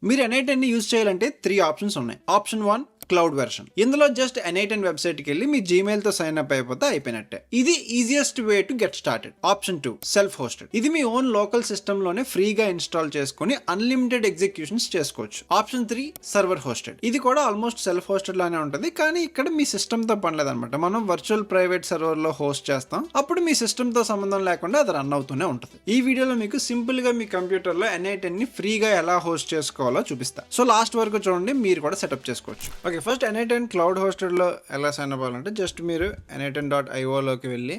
మీరు N8 ని use చేయాలంటే 3 ఆప్షన్స్ ఉన్నాయి. Option 1 cloud version. ఇందులో జస్ట్ N8 వెబ్సైట్కి వెళ్ళి మీ Gmail తో సైన్ అప్ అయిపోతే అయిపోయినట్టే. ఇది easiest way to get started. Option 2 self hosted. ఇది మీ ఓన్ లోకల్ సిస్టమ్ లోనే ఫ్రీగా ఇన్స్టాల్ చేసుకుని అన్లిమిటెడ్ ఎగ్జిక్యూషన్స్ చేసుకోవచ్చు. Option 3 server hosted. ఇది కూడా ఆల్మోస్ట్ సెల్ఫ్ హోస్టెడ్ లానే ఉంటుంది, కానీ ఇక్కడ మీ సిస్టమ్ తో పనిలేదు అనమాట. మనం వర్చువల్ ప్రైవేట్ సర్వర్ లో హోస్ట్ చేస్తాం, అప్పుడు మీ సిస్టమ్ తో సంబంధం లేకుండా అది రన్ అవుతూనే ఉంటుంది. ఈ వీడియోలో మీకు సింపుల్ గా మీ కంప్యూటర్ లో N8 ని ఫ్రీగా ఎలా హోస్ట్ చేసుకోవాలో చూపిస్తా. సో లాస్ట్ వరకు చూడండి, మీరు కూడా సెటప్ చేసుకోవచ్చు. ఓకే, ఫస్ట్ N8 క్లౌడ్ హోస్టెడ్లో ఎలా సైన్ అవ్వాలంటే జస్ట్ మీరు n8n.io లోకి వెళ్ళి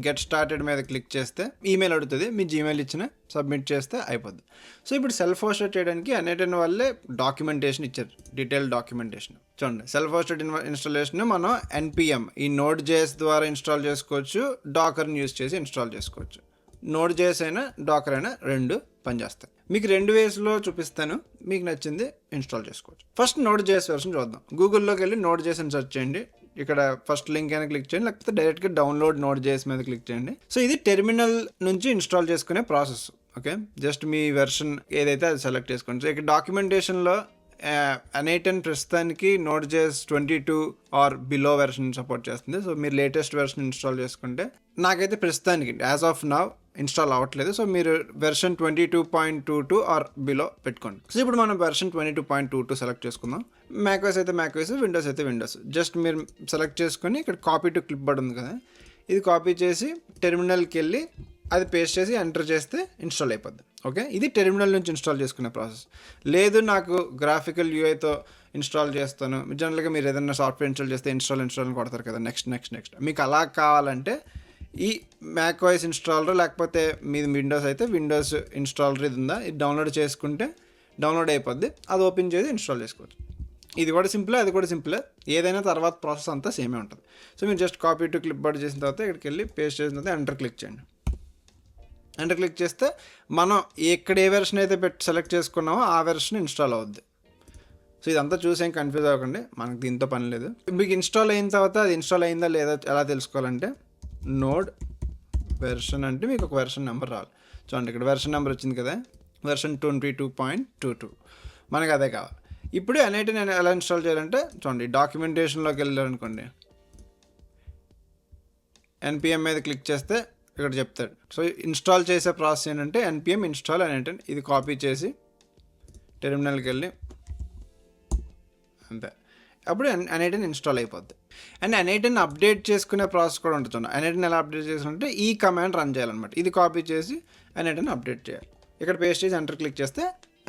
గెట్ స్టార్టెడ్ మీద క్లిక్ చేస్తే ఈమెయిల్ అడుగుతుంది, మీ జీమెయిల్ ఇచ్చిన సబ్మిట్ చేస్తే అయిపోద్ది. సో ఇప్పుడు సెల్ఫ్ హోస్టెడ్ చేయడానికి N8 వాళ్ళే డాక్యుమెంటేషన్ ఇచ్చారు, డీటెయిల్ డాక్యుమెంటేషన్. చూడండి, సెల్ఫ్ హోస్టెడ్ ఇన్స్టాలేషన్ మనం npm ఈ Node.js ద్వారా ఇన్స్టాల్ చేసుకోవచ్చు, డాకర్ని యూజ్ చేసి ఇన్స్టాల్ చేసుకోవచ్చు. Node.js అయినా డాకర్ అయినా రెండు పనిచేస్తాయి. మీకు 2 వేస్లో చూపిస్తాను, మీకు నచ్చింది ఇన్స్టాల్ చేసుకోవచ్చు. ఫస్ట్ Node.js వెర్షన్ చూద్దాం. గూగుల్లోకి వెళ్ళి Node.js అని సెర్చ్ చేయండి. ఇక్కడ ఫస్ట్ లింక్ అయినా క్లిక్ చేయండి, లేకపోతే డైరెక్ట్గా డౌన్లోడ్ Node.js మీద క్లిక్ చేయండి. సో ఇది టెర్మినల్ నుంచి ఇన్స్టాల్ చేసుకునే ప్రాసెస్. ఓకే, జస్ట్ మీ వెర్షన్ ఏదైతే అది సెలెక్ట్ చేసుకోండి. సో ఇక్కడ డాక్యుమెంటేషన్లో N8 ప్రస్తుతానికి Node.js 22 or below version support చేస్తుంది. సో మీరు లేటెస్ట్ వెర్షన్ ఇన్స్టాల్ చేసుకుంటే, నాకైతే ప్రస్తుతానికి యాజ్ ఆఫ్ నౌ ఇన్స్టాల్ అవ్వట్లేదు. సో మీరు వెర్షన్ 22.22 ఆర్ బిలో పెట్టుకోండి. సో ఇప్పుడు మనం వెర్షన్ 22.22 సెలెక్ట్ చేసుకుందాం. మ్యాక్ఓఎస్ అయితే మ్యాక్ఓఎస్, విండోస్ అయితే విండోస్. జస్ట్ మీరు సెలెక్ట్ చేసుకొని ఇక్కడ కాపీ టు క్లిప్ బోర్డ్ ఉంది కదా, ఇది కాపీ చేసి టెర్మినల్కి వెళ్ళి అది పేస్ట్ చేసి ఎంటర్ చేస్తే ఇన్స్టాల్ అయిపోద్ది. ఓకే, ఇది టెర్మినల్ నుంచి ఇన్స్టాల్ చేసుకునే ప్రాసెస్. లేదు నాకు గ్రాఫికల్ యూఐతో ఇన్స్టాల్ చేస్తాను, జనరల్గా మీరు ఏదైనా సాఫ్ట్వేర్ ఇన్స్టాల్ చేస్తే ఇన్స్టాల్ కొడతారు కదా, నెక్స్ట్ మీకు అలా కావాలంటే ఈ మ్యాక్ఓఎస్ ఇన్స్టాలర్, లేకపోతే మీది విండోస్ అయితే విండోస్ ఇన్స్టాలర్ ఇది ఉందా, ఇది డౌన్లోడ్ చేసుకుంటే డౌన్లోడ్ అయిపోద్ది. అది ఓపెన్ చేసి ఇన్స్టాల్ చేసుకోవచ్చు. ఇది కూడా సింపులే, అది కూడా సింపులే. ఏదైనా తర్వాత ప్రాసెస్ అంతా సేమే ఉంటుంది. సో మీరు just copy to clip board చేసిన తర్వాత ఇక్కడికి వెళ్ళి పేస్ట్ చేసిన తర్వాత ఎంటర్ క్లిక్ చేయండి. ఎంటర్ క్లిక్ చేస్తే మనం ఎక్కడ ఏ వెర్షన్ అయితే సెలెక్ట్ చేసుకున్నామో ఆ వెర్షన్ ఇన్స్టాల్ అవుద్ది. సో ఇదంతా చూసి ఏం కన్ఫ్యూజ్ అవ్వకండి, మనకు దీంతో పని లేదు. మీకు ఇన్స్టాల్ అయిన తర్వాత అది ఇన్స్టాల్ అయిందా లేదా ఎలా తెలుసుకోవాలంటే, నోడ్ వెర్షన్ అంటే మీకు ఒక వెర్షన్ నెంబర్ రావాలి. చూడండి, ఇక్కడ వెర్షన్ నెంబర్ వచ్చింది కదా, వెర్షన్ 22.22, మనకు అదే కావాలి. ఇప్పుడు N8 నేను ఎలా ఇన్స్టాల్ చేయాలంటే, చూడండి డాక్యుమెంటేషన్లోకి వెళ్ళారనుకోండి, npm మీద క్లిక్ చేస్తే ఇక్కడ చెప్తాడు. సో ఇన్స్టాల్ చేసే ప్రాసెస్ ఏంటంటే npm ఇన్స్టాల్ N8. ఇది కాపీ చేసి టెర్మినల్కి వెళ్ళి అంతే, అప్పుడు N8 ఇన్స్టాల్ అయిపోద్ది. అండ్ N8 అప్డేట్ చేసుకునే ప్రాసెస్ కూడా ఉంటుంది. N8 ఎలా అప్డేట్ చేయాలంటే ఈ కమాండ్ రన్ చేయాలన్నమాట. ఇది కాపీ చేసి N8 అప్డేట్ చేయాలి. ఇక్కడ పేస్ట్ చేసి ఎంటర్ క్లిక్ చేస్తే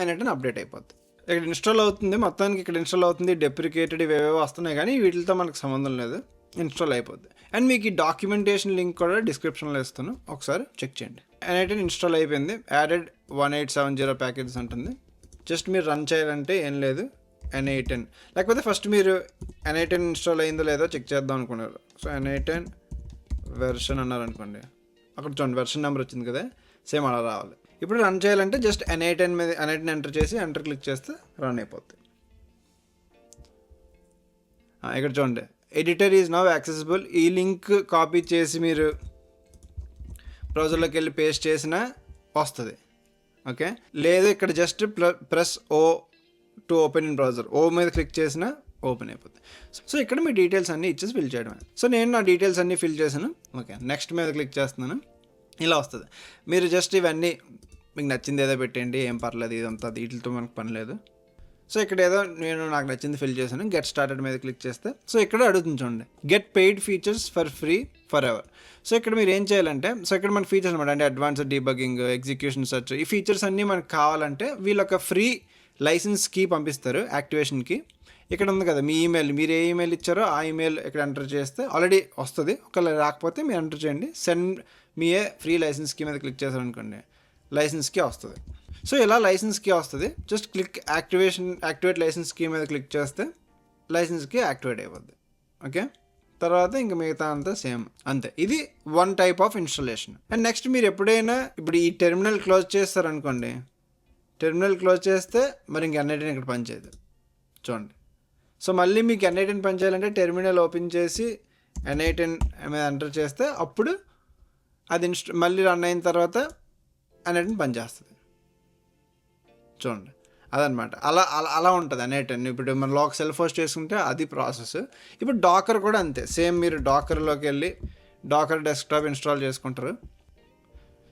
N8 అప్డేట్ అయిపోద్ది. ఇక్కడ ఇన్స్టాల్ అవుతుంది, మొత్తానికి ఇక్కడ ఇన్స్టాల్ అవుతుంది. డెప్రికేటెడ్ ఇవేవో వస్తున్నాయి, కానీ వీటితో మనకు సంబంధం లేదు, ఇన్స్టాల్ అయిపోద్ది. అండ్ మీకు ఈ డాక్యుమెంటేషన్ లింక్ కూడా డిస్క్రిప్షన్లో ఇస్తాను, ఒకసారి చెక్ చేయండి. N8 ఇన్స్టాల్ అయిపోయింది. యాడెడ్ 1870 ప్యాకేజెస్ ఉంటుంది. జస్ట్ మీరు రన్ చేయాలంటే ఏం లేదు, N8, లేకపోతే ఫస్ట్ మీరు N8 ఇన్స్టాల్ అయిందో లేదో చెక్ చేద్దాం అనుకున్నారు. సో N8 వెర్షన్ అన్నారు అనుకోండి, అక్కడ చూడండి వెర్షన్ నెంబర్ వచ్చింది కదా, సేమ్ అలా రావాలి. ఇప్పుడు రన్ చేయాలంటే జస్ట్ N8 మీద N8 ఎంటర్ చేసి ఎంటర్ క్లిక్ చేస్తే రన్ అయిపోతుంది. ఇక్కడ చూడండి, ఎడిటర్ ఈజ్ నౌ యాక్సెసిబుల్. ఈ లింక్ కాపీ చేసి మీరు బ్రౌజర్లోకి వెళ్ళి పేస్ట్ చేసినా వస్తుంది. ఓకే, లేదు ఇక్కడ just press O to open in browser, O మీద క్లిక్ చేసినా ఓపెన్ అయిపోతుంది. సో ఇక్కడ మీ డీటెయిల్స్ అన్నీ ఇచ్చేసి ఫిల్ చేయడమే. సో నేను నా డీటెయిల్స్ అన్నీ ఫిల్ చేశాను. ఓకే, నెక్స్ట్ మీద క్లిక్ చేస్తున్నాను, ఇలా వస్తుంది. మీరు జస్ట్ ఇవన్నీ మీకు నచ్చింది ఏదో పెట్టండి, ఏం పర్లేదు, ఇదంతా వీటితో మనకు పని లేదు. సో ఇక్కడ ఏదో నాకు నచ్చింది ఫిల్ చేశాను. గెట్ స్టార్టెడ్ మీద క్లిక్ చేస్తే సో ఇక్కడ అడుగుతుంది చూడండి, get paid features for free for ever. So ఇక్కడ మీరు ఏం చేయాలంటే, సో ఇక్కడ మన ఫీచర్స్ అనమాట, అంటే అడ్వాన్స్డ్ డీబగ్గింగ్, ఎగ్జిక్యూషన్ సెర్చ్, ఈ ఫీచర్స్ అన్నీ మనకు కావాలంటే వీళ్ళు ఒక ఫ్రీ లైసెన్స్కి పంపిస్తారు యాక్టివేషన్కి. ఇక్కడ ఉంది కదా మీ ఈమెయిల్, మీరు ఏ ఈమెయిల్ ఇచ్చారో ఆ ఈమెయిల్ ఇక్కడ ఎంటర్ చేస్తే ఆల్రెడీ వస్తుంది. ఒకవేళ రాకపోతే మీరు ఎంటర్ చేయండి, సెండ్ మీ ఏ ఫ్రీ లైసెన్స్కి మీద క్లిక్ చేశారనుకోండి, లైసెన్స్కి వస్తుంది. సో ఇలా లైసెన్స్కి వస్తుంది. జస్ట్ యాక్టివేట్ లైసెన్స్కి మీద క్లిక్ చేస్తే లైసెన్స్కి యాక్టివేట్ అయిపోద్ది. ఓకే, తర్వాత ఇంకా మిగతా అంతా సేమ్ అంతే. ఇది one type of installation. And next మీరు ఎప్పుడైనా ఇప్పుడు ఈ టెర్మినల్ క్లోజ్ చేస్తారనుకోండి, టెర్మినల్ క్లోజ్ చేస్తే మరి ఇంక N8 ఇక్కడ పనిచేయదు. చూడండి, సో మళ్ళీ మీకు N8 పనిచేయాలంటే టెర్మినల్ ఓపెన్ చేసి N8 మీద ఎంటర్ చేస్తే అప్పుడు అది మళ్ళీ రన్ అయిన తర్వాత N8 పనిచేస్తుంది. చూడండి, అదనమాట. అలా అలా అలా ఉంటుంది N8N. ఇప్పుడు మన లోక సెల్ఫ్ హోస్ట్ చేసుకుంటే అది ప్రాసెస్. ఇప్పుడు డాకర్ కూడా అంతే, సేమ్. మీరు డాకర్లోకి వెళ్ళి డాకర్ డెస్క్టాప్ ఇన్స్టాల్ చేసుకుంటారు.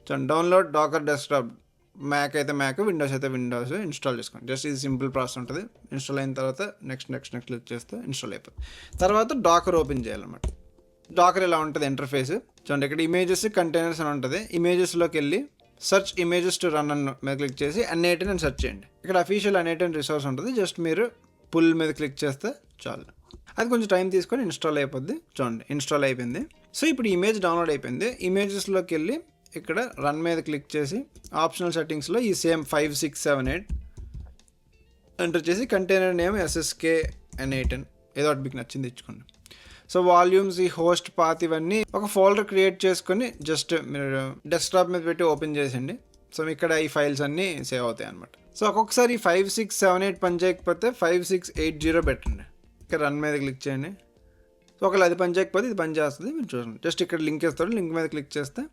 So download Docker desktop, Mac అయితే మ్యాక్, విండోస్ అయితే విండోస్ ఇన్స్టాల్ చేసుకోండి. జస్ట్ ఇది సింపుల్ ప్రాసెస్ ఉంటుంది. ఇన్స్టాల్ అయిన తర్వాత నెక్స్ట్ క్లిక్ చేస్తే ఇన్స్టాల్ అయిపోతుంది. తర్వాత డాకర్ ఓపెన్ చేయాలన్నమాట. డాకర్ ఇలా ఉంటుంది ఇంటర్ఫేస్. చూడండి ఇక్కడ ఇమేజెస్ కంటైనర్స్ అని ఉంటుంది. ఇమేజెస్లోకి వెళ్ళి సెర్చ్ ఇమేజెస్ టు రన్ అన్న మీద క్లిక్ చేసి N8N అని సెర్చ్ చేయండి. ఇక్కడ అఫీషియల్ N8N రిసోర్స్ ఉంటుంది. జస్ట్ మీరు పుల్ మీద క్లిక్ చేస్తే చాలు. అది కొంచెం టైం తీసుకొని ఇన్స్టాల్ అయిపోద్ది. చూడండి ఇన్స్టాల్ అయిపోయింది. సో ఇప్పుడు ఇమేజ్ డౌన్లోడ్ అయిపోయింది. ఇమేజెస్లోకి వెళ్ళి ఇక్కడ రన్ మీద క్లిక్ చేసి ఆప్షనల్ సెట్టింగ్స్లో ఈ సేమ్ 5678 ఎంటర్ చేసి కంటైనర్ నేమ్ SSK N8N ఏదో ఒకటి మీకు నచ్చింది ఇచ్చుకోండి. సో వాల్యూమ్స్, ఈ హోస్ట్ పాత్ ఇవన్నీ ఒక ఫోల్డర్ క్రియేట్ చేసుకొని జస్ట్ మీరు డెస్క్టాప్ మీద పెట్టి ఓపెన్ చేసేయండి. సో ఇక్కడ ఈ ఫైల్స్ అన్నీ సేవ్ అవుతాయి అనమాట. సో ఒక్కొక్కసారి 5678 పని చేయకపోతే 5680 పెట్టండి. ఇక్కడ రన్ మీద క్లిక్ చేయండి. సో ఒకవేళ అది పని చేయకపోతే ఇది పని చేస్తుంది, మీరు చూడండి. జస్ట్ ఇక్కడ లింక్ ఇస్తాడు, లింక్ మీద క్లిక్ చేస్తే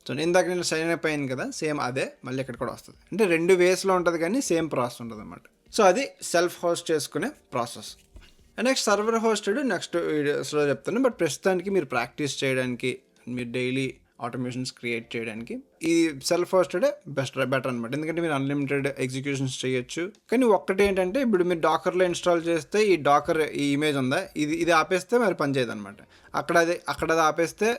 సో ఇందాక నేను సైన్ అప్ అయ్యాను కదా, సేమ్ అదే మళ్ళీ ఇక్కడ కూడా వస్తుంది. అంటే 2 వేస్లో ఉంటుంది కానీ సేమ్ ప్రాసెస్ ఉంటుంది అనమాట. సో అది సెల్ఫ్ హోస్ట్ చేసుకునే process. Next server hosted next వీడియోస్లో చెప్తాను. బట్ ప్రస్తుతానికి మీరు ప్రాక్టీస్ చేయడానికి, మీరు డైలీ ఆటోమేషన్స్ క్రియేట్ చేయడానికి ఈ సెల్ఫ్ హోస్టెడ్ బెటర్ అనమాట. ఎందుకంటే మీరు అన్లిమిటెడ్ ఎగ్జిక్యూషన్స్ చేయొచ్చు. కానీ ఒక్కటి ఏంటంటే, ఇప్పుడు మీరు డాకర్లో ఇన్స్టాల్ చేస్తే ఈ డాకర్ ఈ ఇమేజ్ ఉందా, ఇది ఆపేస్తే మరి పనిచేయదు అనమాట. అక్కడ అది ఆపేస్తే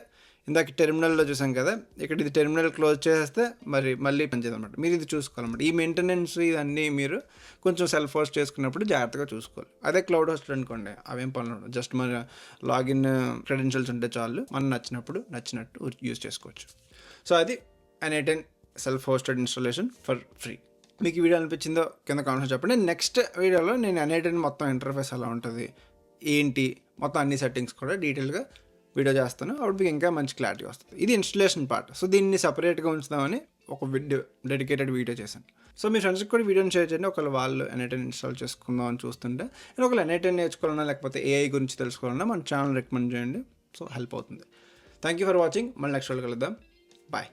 ఇందాక టెర్మినల్లో చూసాం కదా, ఇక్కడ ఇది టెర్మినల్ క్లోజ్ చేస్తే మళ్ళీ పనిచేయదు అనమాట. మీరు ఇది చూసుకోవాలన్నమాట. ఈ మెయింటెనెన్స్ ఇవన్నీ మీరు కొంచెం సెల్ఫ్ హోస్ట్ చేసుకున్నప్పుడు జాగ్రత్తగా చూసుకోవాలి. అదే క్లౌడ్ హోస్ట్ అనుకోండి, అవేం పనులు ఉండవు. జస్ట్ మన లాగిన్ క్రెడెన్షియల్స్ ఉంటే చాలు, మనం నచ్చినట్టు యూజ్ చేసుకోవచ్చు. సో అది N8N self hosted installation for free. మీకు ఈ వీడియో అనిపించిందో కింద కామెంట్స్ చెప్పండి. నెక్స్ట్ వీడియోలో నేను N8N మొత్తం ఇంటర్ఫేస్ ఎలా ఉంటుంది ఏంటి, మొత్తం అన్ని సెట్టింగ్స్ కూడా డీటెయిల్గా వీడియో చేస్తాను. అప్పుడు మీకు ఇంకా మంచి క్లారిటీ వస్తుంది. ఇది ఇన్స్టలేషన్ పార్ట్. సో దీన్ని సపరేట్గా ఉంచుదామని ఒక డెడికేటెడ్ వీడియో చేశాను. సో మీ ఫ్రెండ్స్కి కూడా వీడియోని షేర్ చేయండి. ఒకవేళ వాళ్ళు N8N ఇన్స్టాల్ చేసుకుందాం అని చూస్తుంటే, నేను ఒకవేళ N8N నేర్చుకోవాలన్నా లేకపోతే AI గురించి తెలుసుకోవాలన్నా మన ఛానల్ రికమెండ్ చేయండి. సో హెల్ప్ అవుతుంది. Thank you for watching. మళ్ళీ నెక్స్ట్ వీడియో కలుద్దాం. బాయ్.